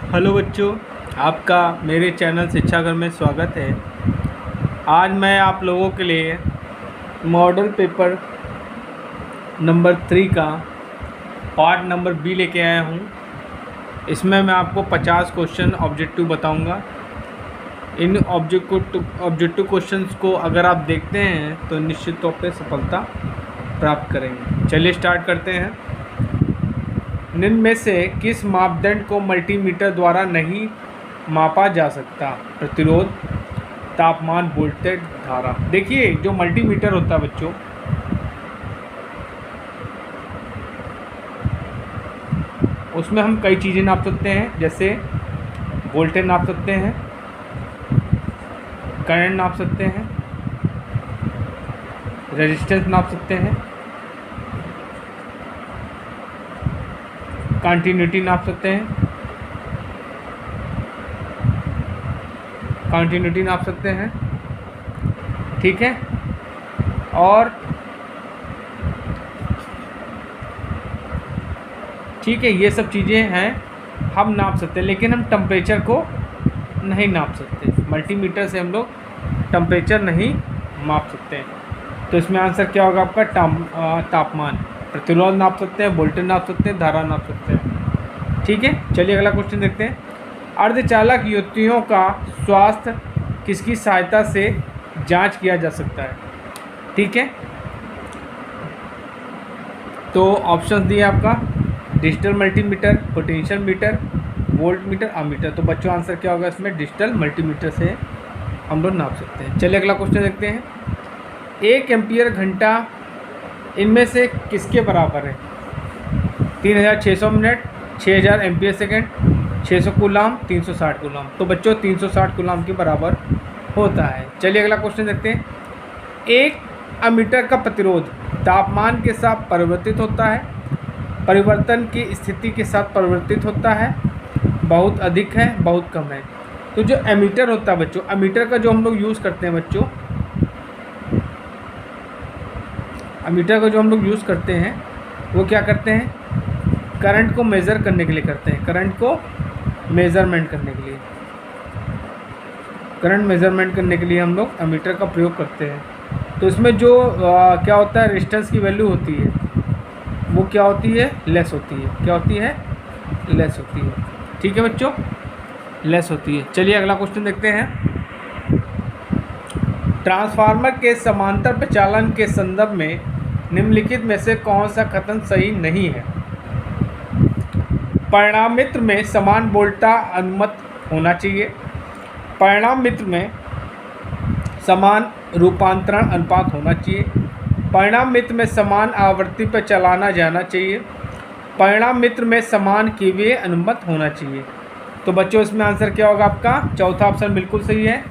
Hello बच्चों, आपका मेरे चैनल शिक्षा घर में स्वागत है। आज मैं आप लोगों के लिए मॉडल पेपर नंबर 3 का पार्ट नंबर बी लेके आया हूँ। इसमें मैं आपको 50 क्वेश्चन ऑब्जेक्टिव बताऊँगा। इन ऑब्जेक्टिव क्वेश्चंस को अगर आप देखते हैं तो निश्चित तौर पे सफलता प्राप्त करेंगे। चलिए स्टार्ट करते हैं। निम्न में से किस मापदंड को मल्टीमीटर द्वारा नहीं मापा जा सकता? प्रतिरोध, तापमान, वोल्टेज, धारा। देखिए, जो मल्टीमीटर होता है बच्चों, उसमें हम कई चीज़ें नाप सकते हैं। जैसे वोल्टेज नाप सकते हैं, करंट नाप सकते हैं, रेजिस्टेंस नाप सकते हैं, कंटिन्यूटी नाप सकते हैं, कंटिन्यूटी नाप सकते हैं, ठीक है। और ठीक है, ये सब चीज़ें हैं हम नाप सकते हैं, लेकिन हम टेम्परेचर को नहीं नाप सकते। मल्टीमीटर से हम लोग टेम्परेचर नहीं माप सकते। तो इसमें आंसर क्या होगा आपका? तापमान। प्रतिरोध नाप सकते हैं, वोल्टेज नाप सकते हैं, धारा नाप सकते हैं, ठीक है। चलिए अगला क्वेश्चन देखते हैं। अर्धचालक युक्तियों का स्वास्थ्य किसकी सहायता से जांच किया जा सकता है? ठीक है, तो ऑप्शन दिए आपका digital multimeter, potential meter, volt meter, ammeter. तो बच्चों आंसर क्या होगा इसमें? डिजिटल मल्टीमीटर से हम लोग नाप सकते हैं। चलिए अगला क्वेश्चन देखते हैं। 1 एम्पीयर घंटा इनमें से किसके बराबर है? 3600 minute, 6000 ampere second, 600 coulomb, 360 coulomb. तो बच्चों 360 कूलाम के बराबर होता है। चलिए अगला क्वेश्चन देखते हैं। 1 अमीटर का प्रतिरोध तापमान के साथ परिवर्तित होता है, परिवर्तन की स्थिति के साथ परिवर्तित होता है, बहुत अधिक है, बहुत कम है। तो जो एमीटर होता है बच्चों, एमीटर का जो हम लोग यूज़ करते हैं बच्चों, एमीटर का जो हम लोग यूज़ करते हैं वो क्या करते हैं? करंट को मेज़र करने के लिए करते हैं। करंट को मेज़रमेंट करने के लिए, करंट मेज़रमेंट करने के लिए हम लोग एमीटर का प्रयोग करते हैं। तो इसमें जो क्या होता है, रेजिस्टेंस की वैल्यू होती है वो क्या होती है? लेस होती है। क्या होती है? लेस होती है, ठीक है बच्चों, लेस होती है। चलिए अगला क्वेश्चन देखते हैं। ट्रांसफार्मर के समांतर प्रचालन के संदर्भ में निम्नलिखित में से कौन सा कथन सही नहीं है? परिणामित्र में समान वोल्टता अनुमत होना चाहिए, परिणामित्र में समान रूपांतरण अनुपात होना चाहिए, परिणामित्र में समान आवृत्ति पर चलाना जाना चाहिए, परिणामित्र में समान केवीए अनुमत होना चाहिए। तो बच्चों इसमें आंसर क्या होगा आपका? चौथा ऑप्शन बिल्कुल सही है।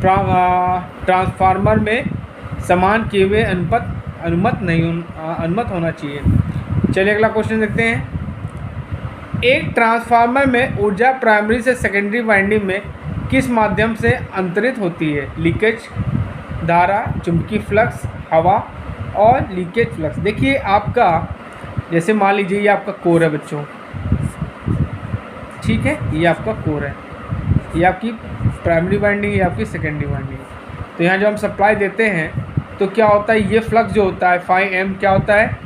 ट्रांसफार्मर में समान केवीए अनुमत होना चाहिए। चलिए अगला क्वेश्चन देखते हैं। एक ट्रांसफार्मर में ऊर्जा प्राइमरी से सेकेंडरी वाइंडिंग में किस माध्यम से अंतरित होती है? लीकेज धारा, चुंबकीय फ्लक्स, हवा और लीकेज फ्लक्स। देखिए आपका, जैसे मान लीजिए ये आपका कोर है बच्चों, ठीक है, ये आपका कोर है, ये आपकी प्राइमरी वाइंडिंग, ये आपकी सेकेंडरी वाइंडिंग। तो यहाँ जो हम सप्लाई देते हैं तो क्या होता है, ये फ्लक्स जो होता है 5 क्या होता है?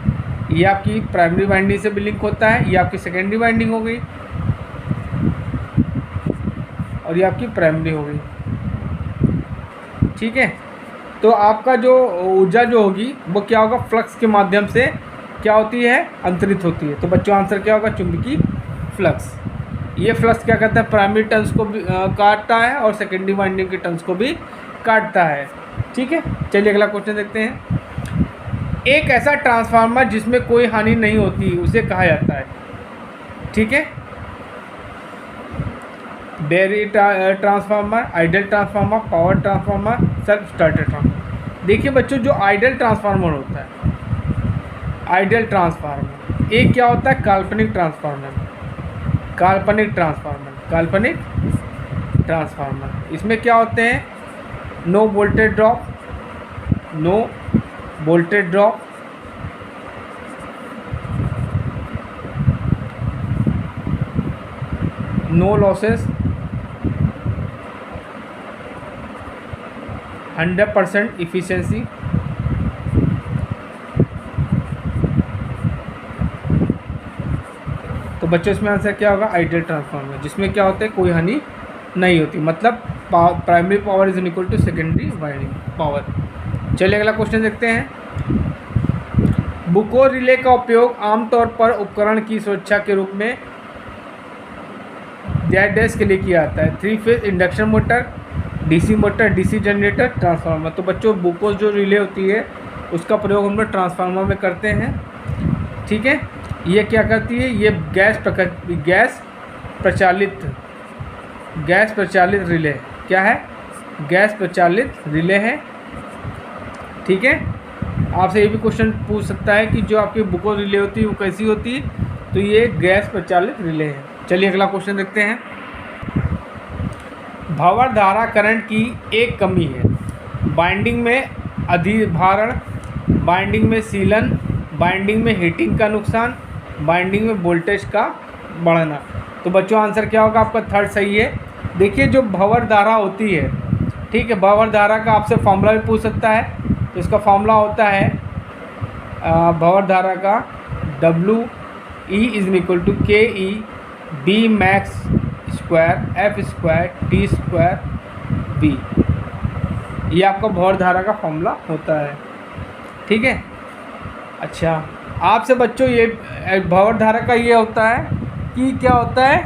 ये आपकी प्राइमरी वाइंडिंग से भी लिंक होता है, ये आपकी सेकेंडरी वाइंडिंग हो गई और ये आपकी प्राइमरी हो गई, ठीक है। तो आपका जो ऊर्जा जो होगी वो क्या होगा? फ्लक्स के माध्यम से क्या होती है? अंतरित होती है। तो बच्चों आंसर क्या होगा? चुंबकीय फ्लक्स। ये फ्लक्स क्या करता है? प्राइमरी टर्न्स को भी काटता है और सेकेंडरी वाइंडिंग के टर्न्स को भी काटता है, ठीक है। चलिए अगला क्वेश्चन देखते हैं। एक ऐसा ट्रांसफार्मर जिसमें कोई हानि नहीं होती उसे कहा जाता है? ठीक है, dairy transformer, ideal transformer, power transformer, self starter transformer. देखिए बच्चों, जो आइडियल ट्रांसफार्मर होता है, आइडियल ट्रांसफार्मर, एक क्या होता है? काल्पनिक ट्रांसफार्मर, काल्पनिक ट्रांसफार्मर, काल्पनिक ट्रांसफार्मर। इसमें क्या होते हैं? No voltage drop, no voltage drop, no losses, 100% efficiency, तो बच्चों इसमें आंसर क्या होगा? आइडियल ट्रांसफार्मर, जिसमें क्या होता है, कोई हानि नहीं होती, मतलब primary power is equal to secondary winding power. चलिए अगला क्वेश्चन देखते हैं। बुको रिले का उपयोग आमतौर पर उपकरण की सुरक्षा के रूप में डैश के लिए किया जाता है। 3 phase induction motor, DC motor, DC generator, transformer. तो बच्चों बुको जो रिले होती है उसका प्रयोग हम लोग ट्रांसफार्मर में करते हैं, ठीक है। ये क्या करती है? ये गैस प्रचालित रिले, क्या है? गैस प्रचालित रिले है, ठीक है। आपसे ये भी क्वेश्चन पूछ सकता है कि जो आपकी बुको रिले होती है वो कैसी होती है, तो ये गैस प्रचालित रिले है। चलिए अगला क्वेश्चन देखते हैं। भंवर धारा करंट की एक कमी है, बाइंडिंग में अधिभारण, बाइंडिंग में सीलन, बाइंडिंग में हीटिंग का नुकसान, बाइंडिंग में वोल्टेज का बढ़ना। तो बच्चों आंसर क्या होगा आपका? थर्ड सही है। देखिए जो भंवर धारा होती है, ठीक है, भंवर धारा का आपसे फॉर्मूला भी पूछ सकता है। तो इसका फॉर्मूला होता है भंवर धारा का WE is equal to KE B max square F square T square B। ये आपका भंवर धारा का फॉर्मूला होता है, ठीक है। अच्छा, आपसे बच्चों ये भंवर धारा का ये होता है कि क्या होता है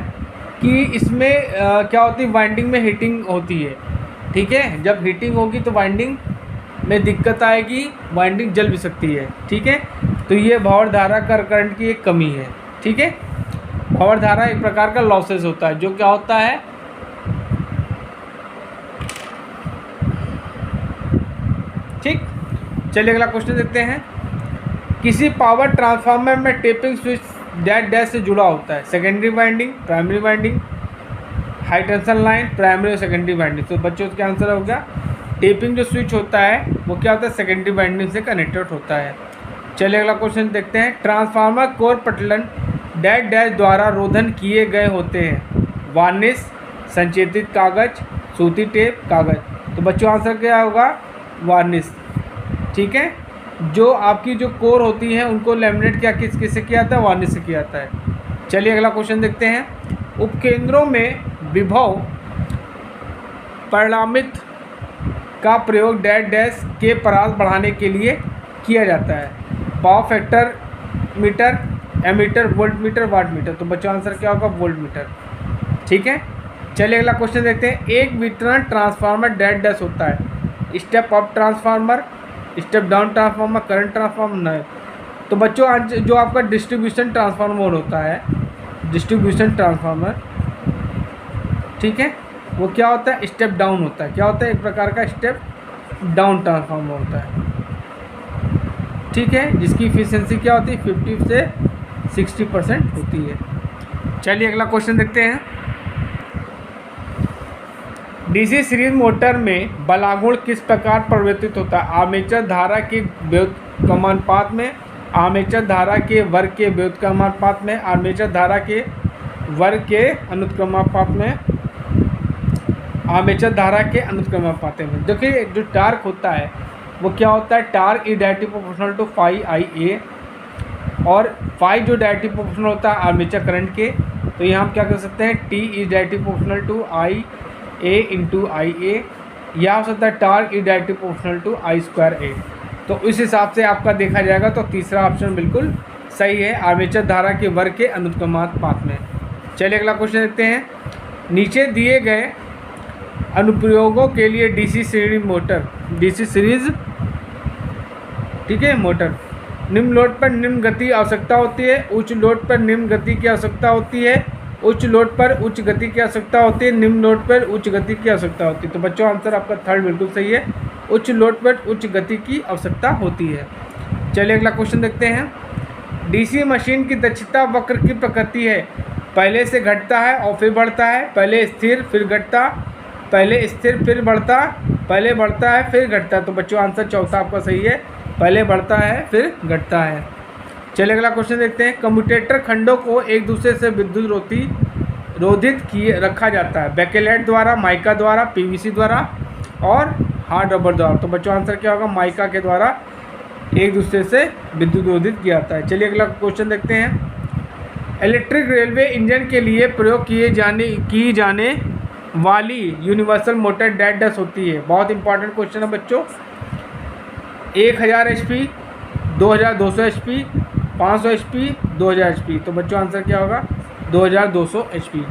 कि इसमें क्या होती है, वाइंडिंग में हीटिंग होती है, ठीक है। जब हीटिंग होगी तो वाइंडिंग में दिक्कत आएगी, वाइंडिंग जल भी सकती है, ठीक है। तो ये भंवर धारा का करंट की एक कमी है, ठीक है। भंवर धारा एक प्रकार का लॉसेस होता है, जो क्या होता है, ठीक। चलिए अगला क्वेश्चन देखते हैं। किसी पावर ट्रांसफार्मर में टेपिंग स्विच डैश से जुड़ा होता है। Secondary winding, primary winding, high tension line, primary और सेकेंडरी वाइंडिंग। तो बच्चों इसका आंसर हो गया टेपिंग जो स्विच होता है वो क्या होता है, सेकेंडरी वाइंडिंग से कनेक्टेड होता है। चलिए अगला क्वेश्चन देखते हैं। ट्रांसफार्मर कोर पटलन डैश द्वारा रोधन किए गए होते हैं। वार्निश, संचेतित कागज, सूती टेप, कागज। तो बच्चों आंसर क्या होगा? वार्निश, ठीक है। जो आपकी जो कोर होती है उनको लेमिनेट क्या किससे किया जाता है? वार्निश से किया जाता है। चलिए अगला क्वेश्चन देखते हैं। उपकेंद्रों में विभव परिणामित का प्रयोग डैश के परास बढ़ाने के लिए किया जाता है। Power factor meter, ammeter, volt meter, watt meter. तो बच्चों आंसर क्या होगा? वोल्ट मीटर, ठीक है। चलिए अगला क्वेश्चन देखते हैं। एक वितरण ट्रांसफार्मर डैश होता है। Step up transformer, step down transformer, current transformer नहीं। तो बच्चों जो आपका डिस्ट्रीब्यूशन ट्रांसफार्मर होता है, डिस्ट्रीब्यूशन ट्रांसफार्मर, ठीक है, वो क्या होता है? स्टेप डाउन होता है। क्या होता है? एक प्रकार का स्टेप डाउन ट्रांसफार्मर होता है, ठीक है, जिसकी इफिशियंसी क्या होती है? 50 से 60% होती है। चलिए अगला क्वेश्चन देखते हैं। डीसी सीरीज मोटर में बलागुण किस प्रकार परिवर्तित होता है? आर्मेचर धारा के व्युत्क्रमानुपात में, आर्मेचर धारा के वर्ग के व्युत्क्रमानुपात में, आर्मेचर धारा के वर्ग के अनुत्क्रमानुपात में, आर्मेचर धारा के अनुत्क्रमानुपात में। देखिए जो टार्क होता है वो क्या होता है? Torque is directly proportional to phi IA, और फाई जो डायरेक्टली प्रोपोर्शनल होता है आर्मेचर करंट के। तो यहाँ हम क्या कर सकते हैं? T is directly proportional to IA into IA, या हो सकता है torque is directly proportional to I²A। तो इस हिसाब से आपका देखा जाएगा तो तीसरा ऑप्शन बिल्कुल सही है, आर्मेचर धारा के वर्ग के अनुत्क्रमानुपात में। चलिए अगला क्वेश्चन देखते हैं। नीचे दिए गए अनुप्रयोगों के लिए DC series motor, DC series, ठीक है, मोटर निम्न लोड पर निम्न गति आवश्यकता होती है, उच्च लोड पर निम्न गति की आवश्यकता होती है, उच्च लोड पर उच्च गति की आवश्यकता होती है, निम्न लोड पर उच्च गति की आवश्यकता होती है। तो बच्चों आंसर आपका थर्ड बिल्कुल सही है, उच्च लोड पर उच्च गति की आवश्यकता होती है। चलिए अगला क्वेश्चन देखते हैं। डीसी मशीन की दक्षता वक्र की प्रकृति है, पहले से घटता है और फिर बढ़ता है, पहले स्थिर फिर घटता, पहले स्थिर फिर बढ़ता, पहले बढ़ता है फिर घटता है। तो बच्चों आंसर चौथा आपका सही है, पहले बढ़ता है फिर घटता है। चलिए अगला क्वेश्चन देखते हैं। कम्यूटेटर खंडों को एक दूसरे से विद्युत रोधी रोधित किए रखा जाता है? बैकेलेट द्वारा, माइका द्वारा, पीवीसी द्वारा और हार्ड रबर द्वारा। तो बच्चों आंसर क्या होगा? माइका के द्वारा एक दूसरे से विद्युत रोधित किया जाता है। चलिए अगला क्वेश्चन देखते हैं। इलेक्ट्रिक रेलवे इंजन के लिए प्रयोग की जाने वाली यूनिवर्सल मोटर डैश डैश होती है? बहुत इंपॉर्टेंट क्वेश्चन है बच्चों। 1000 HP, 2200 HP, 500 HP, 2000 HP। तो बच्चों आंसर क्या होगा? 2200 HP।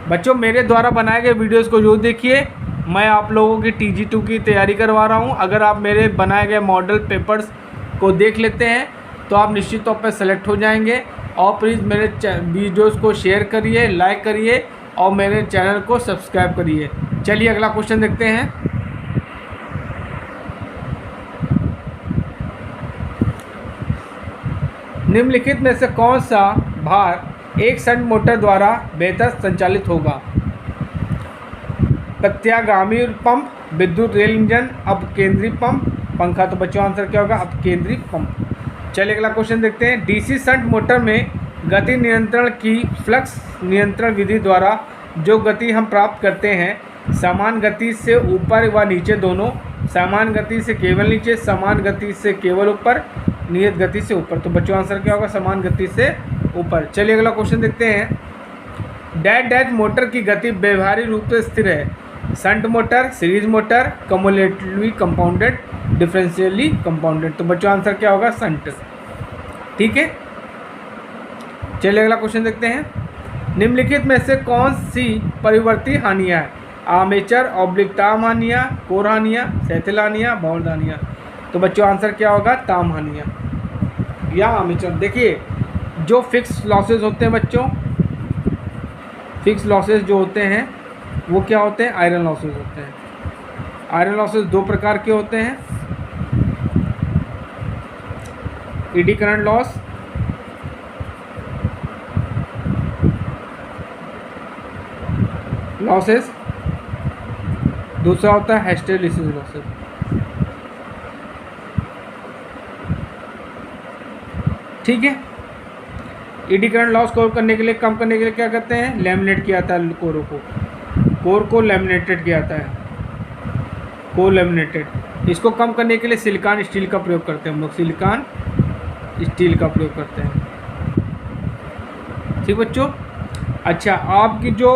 बच्चों मेरे द्वारा बनाए गए वीडियोस को जरूर देखिए। मैं आप लोगों की TG2 की तैयारी करवा रहा हूं। अगर आप मेरे बनाए गए मॉडल पेपर्स को देख लेते हैं तो आप निश्चित तौर पर सेलेक्ट हो जाएंगे। और प्लीज़ मेरे वीडियोस को शेयर करिए, लाइक करिए और मेरे चैनल को सब्सक्राइब करिए। चलिए अगला क्वेश्चन देखते हैं। निम्नलिखित में से कौन सा भार एक शंट मोटर द्वारा बेहतर संचालित होगा? प्रत्यागामी पंप, विद्युत रेल इंजन, अपकेंद्री पंप, पंखा। तो बच्चों आंसर क्या होगा? अपकेंद्री पंप। चलिए अगला क्वेश्चन देखते हैं। डीसी शंट मोटर में गति नियंत्रण की फ्लक्स नियंत्रण विधि द्वारा जो गति हम प्राप्त करते हैं, समान गति से ऊपर व नीचे दोनों, समान गति से केवल नीचे, समान गति से केवल ऊपर, नियत गति से ऊपर। तो बच्चों आंसर क्या होगा? समान गति से ऊपर। चलिए अगला क्वेश्चन देखते हैं। डैश डैश मोटर की गति व्यवहारिक रूप से स्थिर है? Shunt motor, series motor, cumulatively compounded, differentially compounded. तो बच्चों आंसर क्या होगा? शंट। ठीक है, चलिए अगला क्वेश्चन देखते हैं। निम्नलिखित में से कौन सी परिवर्ती हानियाँ है? आर्मेचर, ऑब्लिक ताम हानियाँ, कोर हानियाँ, सैथिल हानियाँ, बाउंड हानियाँ। तो बच्चों आंसर क्या होगा? ताम हानियाँ या आर्मेचर। देखिए जो फिक्स लॉसेज होते हैं बच्चों, फिक्स लॉसेज जो होते हैं वो क्या होते हैं? आयरन लॉसेज होते हैं। आयरन लॉसेज दो प्रकार के होते हैं। एडी करंट लॉस, लॉसेस, दूसरा होता है हिस्टेरेसिस लॉसेस। ठीक है, एडी करंट लॉस को करने के लिए, कम करने के लिए क्या करते हैं? लैमिनेट किया जाता है कोर को लैमिनेटेड किया जाता है, को लैमिनेटेड। इसको कम करने के लिए सिलिकॉन स्टील का प्रयोग करते हैं हम लोग, सिलिकॉन स्टील का प्रयोग करते हैं। ठीक बच्चों। अच्छा, आपकी जो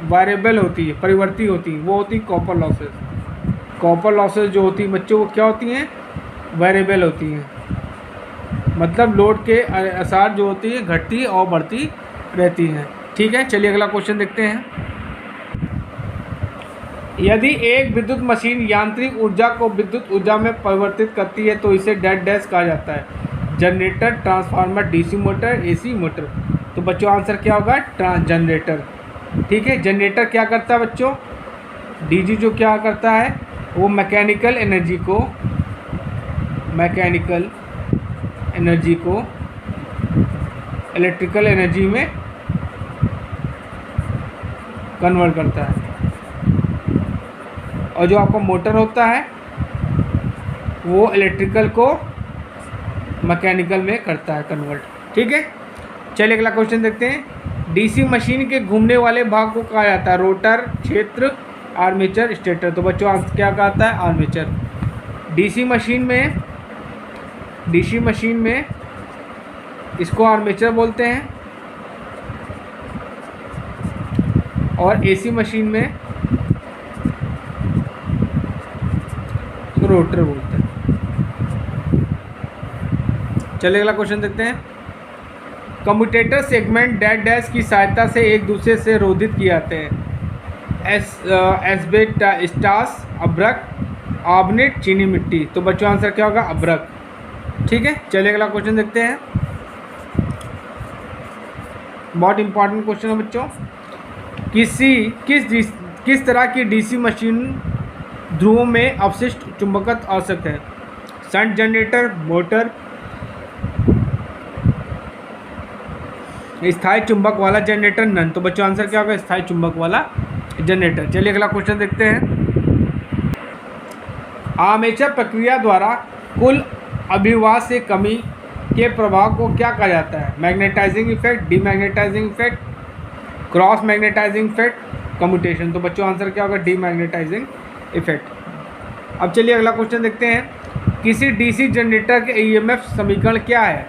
वेरिएबल होती है, परिवर्ती होती है, वो होती है कॉपर लॉसेस। कॉपर लॉसेस जो होती है बच्चों वो क्या होती हैं? वेरिएबल होती हैं। मतलब लोड के अनुसार जो होती है घटती और बढ़ती रहती हैं। ठीक है, चलिए अगला क्वेश्चन देखते हैं। यदि एक विद्युत मशीन यांत्रिक ऊर्जा को विद्युत ऊर्जा में परिवर्तित करती है तो इसे डैश डैश कहा जाता है? Generator, transformer, DC motor, AC motor. तो बच्चों आंसर क्या होगा? जनरेटर। ठीक है, जनरेटर क्या करता है बच्चों? डीजी जो क्या करता है वो मैकेनिकल एनर्जी को इलेक्ट्रिकल एनर्जी में कन्वर्ट करता है। और जो आपका मोटर होता है वो इलेक्ट्रिकल को मैकेनिकल में करता है कन्वर्ट। ठीक है, चलिए अगला क्वेश्चन देखते हैं। डीसी मशीन के घूमने वाले भाग को कहा जाता है? रोटर, क्षेत्र, आर्मेचर, स्टेटर। तो बच्चों क्या कहता है? आर्मेचर। डीसी मशीन में इसको आर्मेचर बोलते हैं और एसी मशीन में रोटर बोलते हैं। चलिए अगला क्वेश्चन देखते हैं। कम्यूटेटर सेगमेंट डैश डैश की सहायता से एक दूसरे से रोधित किए जाते हैं? एस्बेस्टास, अभ्रक, आर्बनेट, चीनी मिट्टी। तो बच्चों आंसर क्या होगा? अभ्रक। ठीक है, चलिए अगला क्वेश्चन देखते हैं। बहुत इंपॉर्टेंट क्वेश्चन है बच्चों। किस तरह की डीसी मशीन ध्रुवों में अवशिष्ट चुंबकत्व आवश्यक है? शंट जनरेटर, मोटर, स्थायी चुंबक वाला जनरेटर, नन। तो बच्चों आंसर क्या होगा? स्थायी चुंबक वाला जनरेटर। चलिए अगला क्वेश्चन देखते हैं। आर्मेचर प्रक्रिया द्वारा कुल अभिवाह से कमी के प्रभाव को क्या कहा जाता है? Magnetising effect, demagnetising effect, cross magnetising effect, commutation. तो बच्चों आंसर क्या होगा? Demagnetising effect. अब चलिए अगला क्वेश्चन देखते हैं। किसी डीसी जनरेटर के ईएमएफ समीकरण क्या है?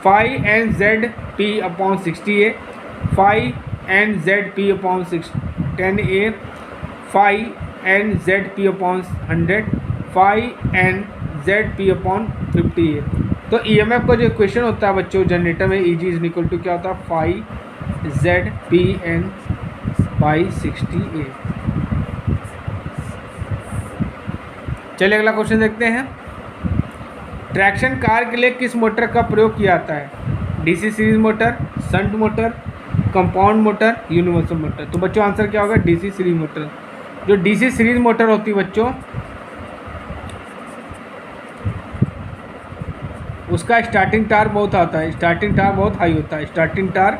Phi N Z P upon 60A, phi N Z P upon 10A, phi N Z P upon 100, phi N Z P upon 50A। तो ईएमएफ का जो इक्वेशन होता है बच्चों जनरेटर में, Eg इज इक्वल टू क्या होता है? Phi Z P N by 60A। चलिए अगला क्वेश्चन देखते हैं। ट्रैक्शन कार के लिए किस मोटर का प्रयोग किया जाता है? DC series motor, shunt motor, compound motor, universal motor. तो बच्चों आंसर क्या होगा? DC series motor. जो डीसी सीरीज मोटर होती है बच्चों, उसका स्टार्टिंग टार्क बहुत आता है, स्टार्टिंग टार्क बहुत हाई होता है, स्टार्टिंग टार्क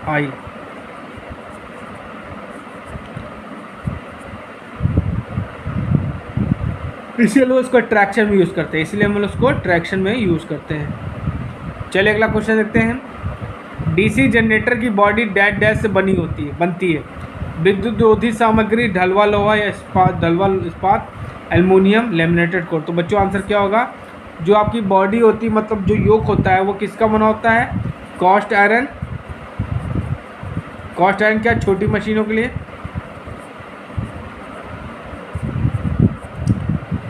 हाई। इसलिए लोग उसको ट्रैक्शन में यूज़ करते हैं, इसलिए हम लोग उसको ट्रैक्शन में यूज़ करते हैं। चलिए अगला क्वेश्चन देखते हैं। डीसी जनरेटर की बॉडी डैश डैश से बनती है। विद्युत रोधी सामग्री, ढलवा लोहा या इस्पात, ढलवा इस्पात, एल्युमिनियम, लेमिनेटेड कोर। तो बच्चों आंसर क्या होगा? जो आपकी बॉडी होती है, मतलब जो योक होता है, वो किसका बना होता है? Cast iron. कास्ट आयरन क्या? छोटी मशीनों के लिए,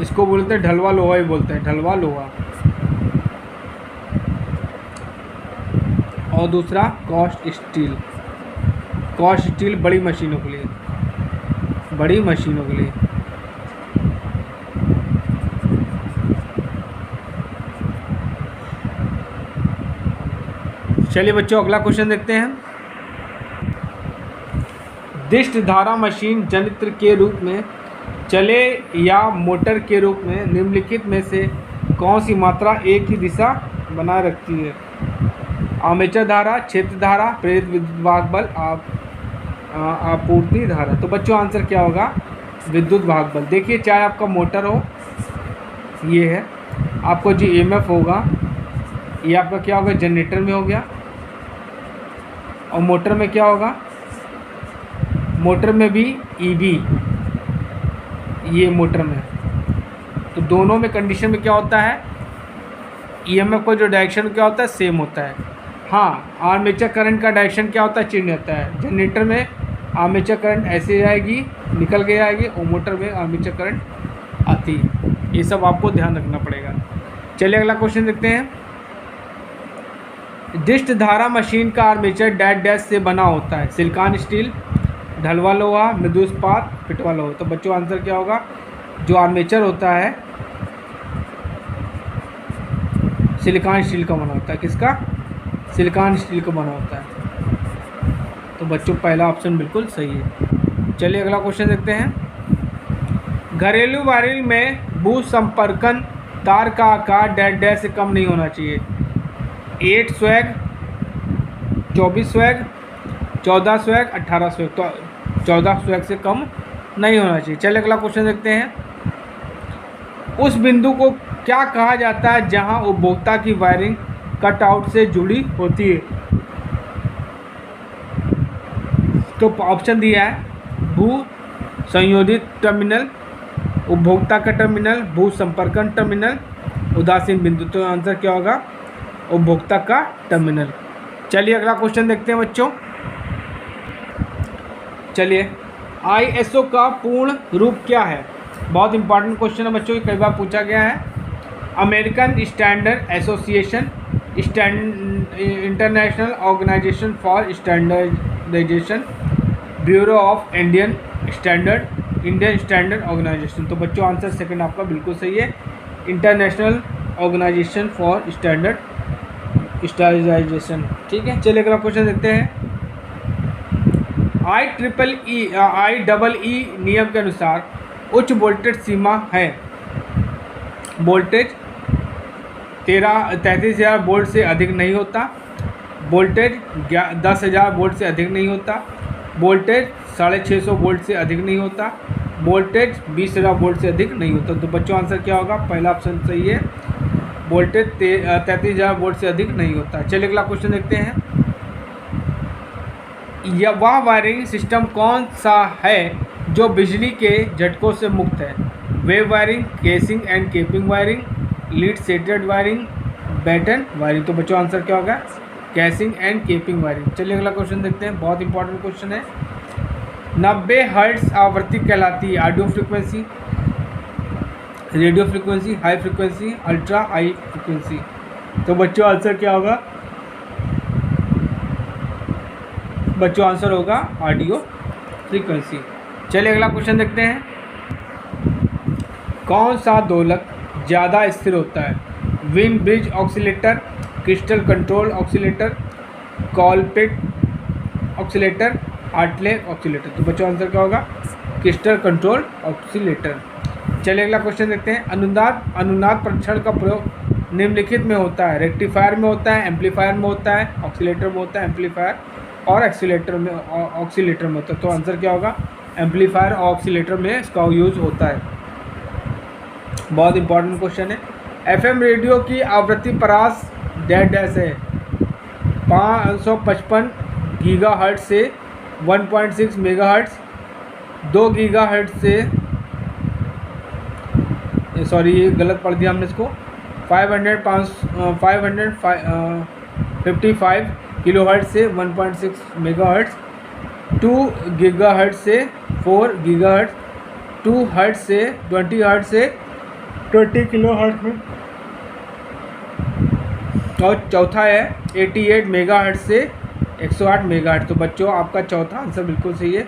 इसको बोलते हैं ढलवा लोहा ही बोलते हैं, ढलवा लोहा। और दूसरा कास्ट स्टील। कास्ट स्टील बड़ी मशीनों के लिए, बड़ी मशीनों के लिए। चलिए बच्चों अगला क्वेश्चन देखते हैं। दिष्ट धारा मशीन जनित्र के रूप में चले या मोटर के रूप में निम्नलिखित में से कौन सी मात्रा एक ही दिशा बनाए रखती है? आर्मेचर धारा, क्षेत्र धारा, प्रेरित विद्युत वाहक बल, आपूर्ति धारा। तो बच्चों आंसर क्या होगा? विद्युत वाहक बल। देखिए चाहे आपका मोटर हो, ये है आपको जो ईएमएफ होगा, ये आपका क्या होगा? जनरेटर में हो गया। और मोटर में क्या होगा? मोटर में भी ईबी, ये मोटर में। तो दोनों में कंडीशन में क्या होता है? ईएमएफ का जो डायरेक्शन क्या होता है? सेम होता है। हाँ, आर्मेचर करंट का डायरेक्शन क्या होता है? चेंज होता है। जनरेटर में आर्मेचर करंट ऐसे जाएगी, निकल के आएगी, और मोटर में आर्मेचर करंट आती है। ये सब आपको ध्यान रखना पड़ेगा। चलिए अगला क्वेश्चन देखते हैं। डिस्ट धारा मशीन का आर्मेचर डैश डैश से बना होता है? सिलिकॉन स्टील, ढलवा लोहा, मृदु इस्पात, पिटवा लोहा। तो बच्चों आंसर क्या होगा? जो आर्मेचर होता है सिलिकॉन स्टील का बना होता है। किसका? सिलिकॉन स्टील का बना होता है। तो बच्चों पहला ऑप्शन बिल्कुल सही है। चलिए अगला क्वेश्चन देखते हैं। घरेलू वायरिंग में भू संपर्कन तार का आकार डैश डैश से कम नहीं होना चाहिए। 8 स्वैग, 24 स्वैग, 14 स्वैग, 18 स्वैग। तो 14 स्वैग से कम नहीं होना चाहिए। चलिए अगला क्वेश्चन देखते हैं। उस बिंदु को क्या कहा जाता है जहां उपभोक्ता की वायरिंग कटआउट से जुड़ी होती है? तो ऑप्शन दिया है भू संयोजित टर्मिनल, उपभोक्ता का टर्मिनल, भू संपर्कन टर्मिनल, उदासीन बिंदु। तो आंसर क्या होगा? उपभोक्ता का टर्मिनल। चलिए अगला क्वेश्चन देखते हैं बच्चों। चलिए आईएसओ का पूर्ण रूप क्या है? बहुत इंपॉर्टेंट क्वेश्चन है बच्चों, कई बार पूछा गया है। American standard association, international organisation for standardisation, bureau of Indian standard organisation. तो बच्चों आंसर सेकंड आपका बिल्कुल सही है, इंटरनेशनल ऑर्गेनाइजेशन फॉर स्टैंडर्डाइजेशन। ठीक है, चलिए अगला क्वेश्चन देखते हैं। IEEE नियम के अनुसार उच्च वोल्टेज सीमा है। वोल्टेज 33,000 वोल्ट से अधिक नहीं होता, वोल्टेज 10,000 वोल्ट से अधिक नहीं होता, वोल्टेज 650 वोल्ट से अधिक नहीं होता, वोल्टेज 20,000 वोल्ट से अधिक नहीं होता। तो बच्चों आंसर क्या होगा? पहला ऑप्शन सही है, वोल्टेज 33,000 वोल्ट से अधिक नहीं होता। चलिए अगला क्वेश्चन देखते हैं। या वह वायरिंग सिस्टम कौन सा है जो बिजली के झटकों से मुक्त है? Wave wiring, casing and capping wiring, lead sheathed wiring, batten wiring. तो बच्चों आंसर क्या होगा? Casing and capping wiring. चलिए अगला क्वेश्चन देखते हैं, बहुत इंपॉर्टेंट क्वेश्चन है। 90 हर्ट्ज आवृत्ति कहलाती है audio frequency, radio frequency, high frequency, ultra high frequency. तो बच्चों आंसर क्या होगा? बच्चों आंसर होगा ऑडियो फ्रीक्वेंसी। चलिए अगला क्वेश्चन देखते हैं। कौन सा दोलक ज़्यादा स्थिर होता है? Wien bridge oscillator, crystal control oscillator, Colpitts oscillator, Hartley oscillator. तो बच्चों आंसर क्या होगा? Crystal control oscillator. चलिए अगला क्वेश्चन देखते हैं। अनुनाद परीक्षण का प्रयोग निम्नलिखित में होता है? रेक्टिफायर में होता है, एम्पलीफायर में होता है, ऑक्सीलेटर में होता है, एम्पलीफायर और ऑक्सीलेटर में होता है। तो आंसर क्या होगा? एम्पलीफायर और ऑक्सीलेटर में इसका यूज़ होता है। बहुत इंपॉर्टेंट क्वेश्चन है। एफएम रेडियो की आवृत्ति परास डैश है? 555 गीगाहर्ट्ज से 1.6 मेगाहर्ट्ज, 2 गीगाहर्ट्ज से, सॉरी ये गलत पढ़ दिया हमने इसको, 555 किलोहर्ट्ज से 1.6 मेगाहर्ट्ज, 2 गीगाहर्ट्ज से 4 गीगाहर्ट्ज, 2 हर्ट्ज से 20 हर्ट्ज से 20 किलोहर्ट्ज में, और चौथा है 88 मेगाहर्ट्ज से 108 मेगाहर्ट्ज। तो बच्चों आपका चौथा आंसर बिल्कुल सही है,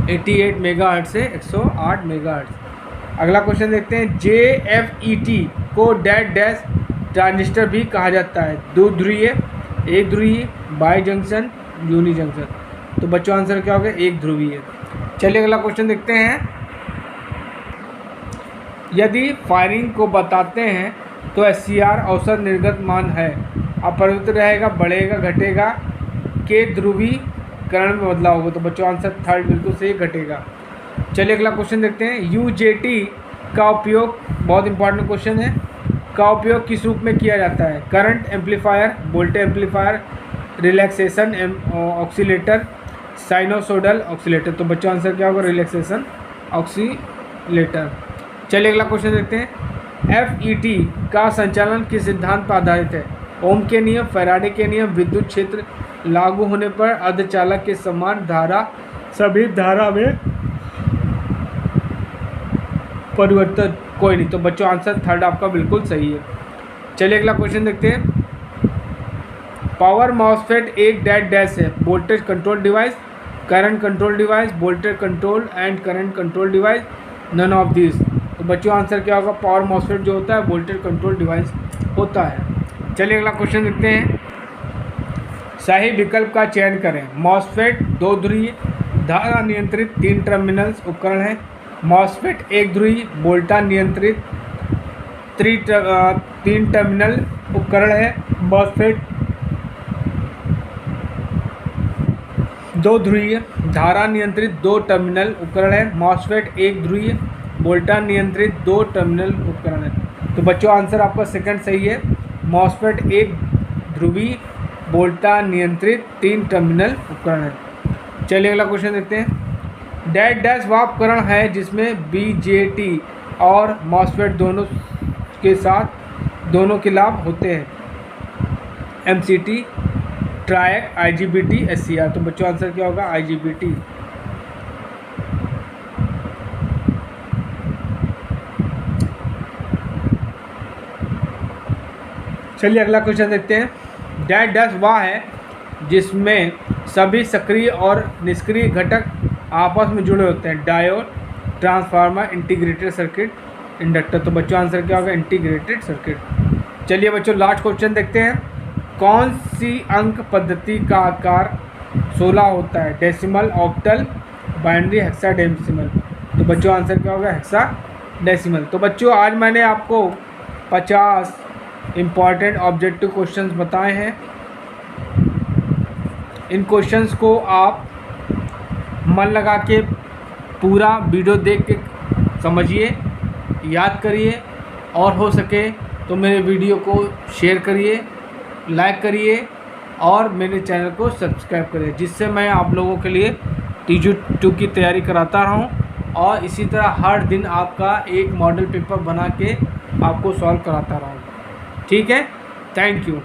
88 मेगाहर्ट्ज से 108 मेगाहर्ट्ज। अगला क्वेश्चन देखते हैं। JFET को डैश ट्रांजिस्टर भी कहा जाता है? 2 ध्रुवीय, 1 ध्रुवीय, बाई जंक्शन, यूनी जंक्शन। तो बच्चों आंसर क्या होगा? 1 ध्रुवीय। चलिए अगला क्वेश्चन देखते हैं। यदि फायरिंग को बताते हैं तो SCR औसत निर्गत मान है? अपरिवर्तित रहेगा, बढ़ेगा, घटेगा, के ध्रुवीकरण में बदलाव होगा? तो बच्चों आंसर थर्ड बिल्कुल सही, घटेगा। चलिए अगला क्वेश्चन देखते हैं। UJT का उपयोग, बहुत इंपॉर्टेंट क्वेश्चन है, का उपयोग किस रूप में किया जाता है? Current amplifier, voltage amplifier, relaxation oscillator, sinusoidal oscillator. तो बच्चों आंसर क्या होगा? Relaxation oscillator. चलिए अगला क्वेश्चन देखते हैं। FET का संचालन किस सिद्धांत पर आधारित है? ओम के नियम, फैराडे के नियम, विद्युत क्षेत्र लागू होने पर अर्धचालक के समान धारा सभी धारा में परिवर्तन कोई नहीं। तो बच्चों आंसर थर्ड आपका बिल्कुल सही है। चलिए अगला क्वेश्चन देखते हैं। पावर मॉसफेट एक डैश है? Voltage control device, current control device, voltage control and current control device, none of this. तो बच्चों आंसर क्या होगा? पावर मॉसफेट जो होता है वोल्टेज कंट्रोल डिवाइस होता है। चलिए अगला क्वेश्चन देखते हैं। सही विकल्प का चयन करें। मॉसफेट 2 ध्रुवीय धारा नियंत्रित 3 टर्मिनल्स उपकरण है। मॉसफेट 1 ध्रुवीय वोल्टा नियंत्रित 3 टर्मिनल उपकरण है। मॉसफेट 2 ध्रुवीय धारा नियंत्रित 2 टर्मिनल उपकरण है। मॉसफेट 1 ध्रुवीय वोल्टा नियंत्रित 2 टर्मिनल उपकरण है। तो बच्चों आंसर आपका सेकंड सही है। मॉसफेट 1 ध्रुवीय वोल्टा नियंत्रित 3 टर्मिनल उपकरण है। चलिए अगला क्वेश्चन देखते हैं। डैश वह उपकरण है जिसमें BJT और मॉसफेट दोनों के साथ दोनों के लाभ होते हैं? MCT, ट्रायक, IGBT, SCR। तो बच्चों आंसर क्या होगा? IGBT। चलिए अगला क्वेश्चन देखते हैं। डैश वह है जिसमें सभी सक्रिय और निष्क्रिय घटक आपस में जुड़े होते हैं? Diode, transformer, integrated circuit, inductor. तो बच्चों आंसर क्या होगा? Integrated circuit. चलिए बच्चों लास्ट क्वेश्चन देखते हैं। कौन सी अंक पद्धति का आकार 16 होता है? Decimal, octal, binary, hexadecimal. तो बच्चों आंसर क्या होगा? हेक्साडेसिमल। तो बच्चों आज मैंने आपको 50 इम्पॉर्टेंट ऑब्जेक्टिव क्वेश्चंस बताए हैं। इन क्वेश्चंस को आप मन लगा के पूरा वीडियो देख के समझिए, याद करिए, और हो सके तो मेरे वीडियो को शेयर करिए, लाइक करिए और मेरे चैनल को सब्सक्राइब करें, जिससे मैं आप लोगों के लिए TG2 की तैयारी कराता रहूं और इसी तरह हर दिन आपका एक मॉडल पेपर बना के आपको सॉल्व कराता रहूं। ठीक है, थैंक यू।